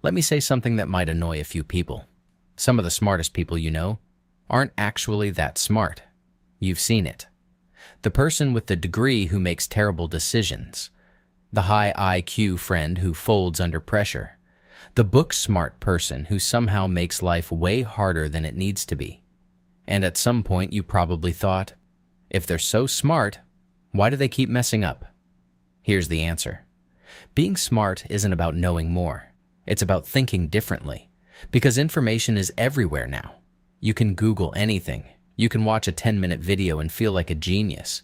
Let me say something that might annoy a few people. Some of the smartest people you know aren't actually that smart. You've seen it. The person with the degree who makes terrible decisions. The high IQ friend who folds under pressure. The book-smart person who somehow makes life way harder than it needs to be. And at some point you probably thought, if they're so smart, why do they keep messing up? Here's the answer. Being smart isn't about knowing more. It's about thinking differently. Because information is everywhere now. You can Google anything. You can watch a 10-minute video and feel like a genius.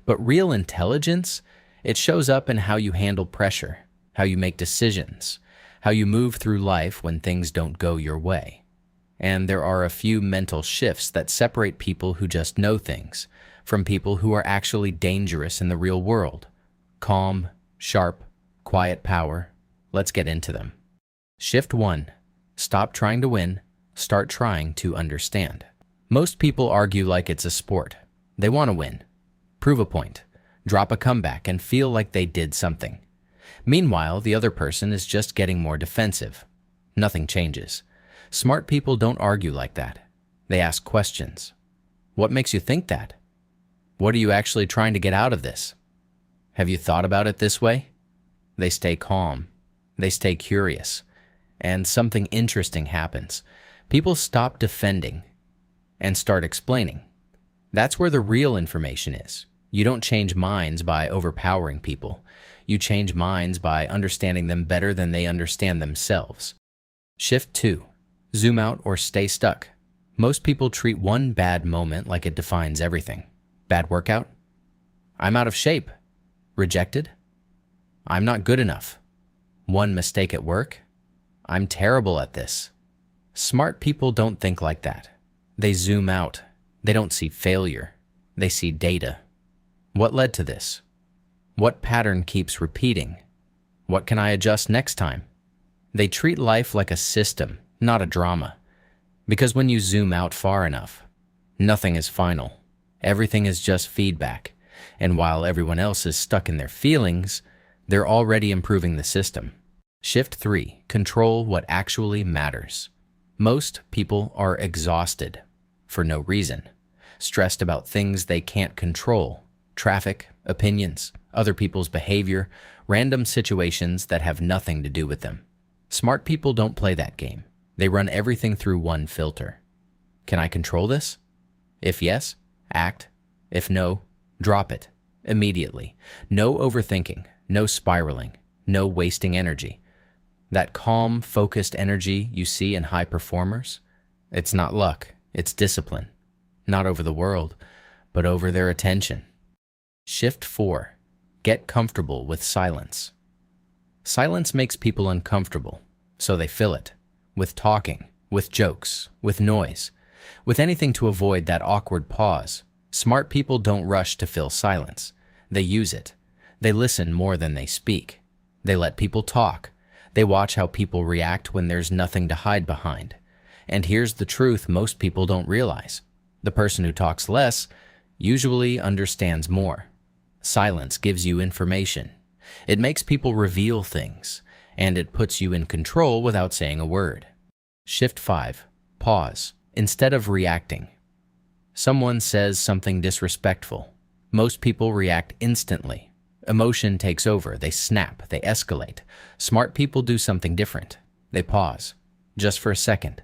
But real intelligence, it shows up in how you handle pressure, how you make decisions, how you move through life when things don't go your way. And there are a few mental shifts that separate people who just know things from people who are actually dangerous in the real world. Calm, sharp, quiet power. Let's get into them. Shift 1. Stop trying to win. Start trying to understand. Most people argue like it's a sport. They want to win, prove a point, drop a comeback, and feel like they did something. Meanwhile, the other person is just getting more defensive. Nothing changes. Smart people don't argue like that. They ask questions. What makes you think that? What are you actually trying to get out of this? Have you thought about it this way? They stay calm. They stay curious. And something interesting happens. People stop defending and start explaining. That's where the real information is. You don't change minds by overpowering people. You change minds by understanding them better than they understand themselves. Shift 2. Zoom out or stay stuck. Most people treat one bad moment like it defines everything. Bad workout? I'm out of shape. Rejected? I'm not good enough. One mistake at work? I'm terrible at this. Smart people don't think like that. They zoom out. They don't see failure. They see data. What led to this? What pattern keeps repeating? What can I adjust next time? They treat life like a system, not a drama. Because when you zoom out far enough, nothing is final. Everything is just feedback. And while everyone else is stuck in their feelings, they're already improving the system. Shift 3. Control what actually matters. Most people are exhausted for no reason, stressed about things they can't control, traffic, opinions, other people's behavior, random situations that have nothing to do with them. Smart people don't play that game. They run everything through one filter. Can I control this? If yes, act. If no, drop it immediately. No overthinking, no spiraling, no wasting energy. That calm, focused energy you see in high performers, it's not luck, it's discipline. Not over the world, but over their attention. Shift 4. Get comfortable with silence. Silence makes people uncomfortable, so they fill it. With talking, with jokes, with noise, with anything to avoid that awkward pause. Smart people don't rush to fill silence. They use it. They listen more than they speak. They let people talk. They watch how people react when there's nothing to hide behind. And here's the truth most people don't realize. The person who talks less usually understands more. Silence gives you information. It makes people reveal things, and it puts you in control without saying a word. Shift 5. Pause. Instead of reacting. Someone says something disrespectful. Most people react instantly. Emotion takes over. They snap. They escalate. Smart people do something different. They pause, just for a second.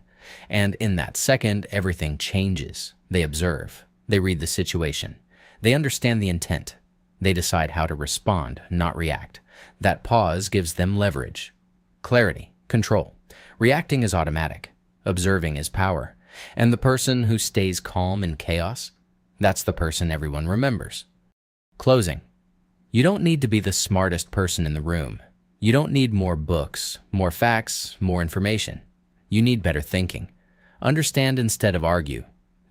And in that second, everything changes. They observe. They read the situation. They understand the intent. They decide how to respond, not react. That pause gives them leverage, clarity, control. Reacting is automatic. Observing is power. And the person who stays calm in chaos, that's the person everyone remembers. Closing. You don't need to be the smartest person in the room. You don't need more books, more facts, more information. You need better thinking. Understand instead of argue.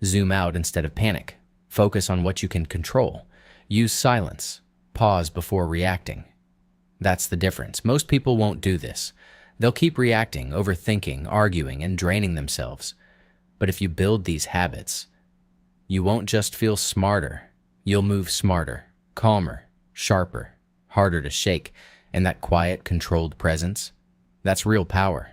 Zoom out instead of panic. Focus on what you can control. Use silence. Pause before reacting. That's the difference. Most people won't do this. They'll keep reacting, overthinking, arguing, and draining themselves. But if you build these habits, you won't just feel smarter. You'll move smarter, calmer, sharper, harder to shake, and that quiet, controlled presence, that's real power.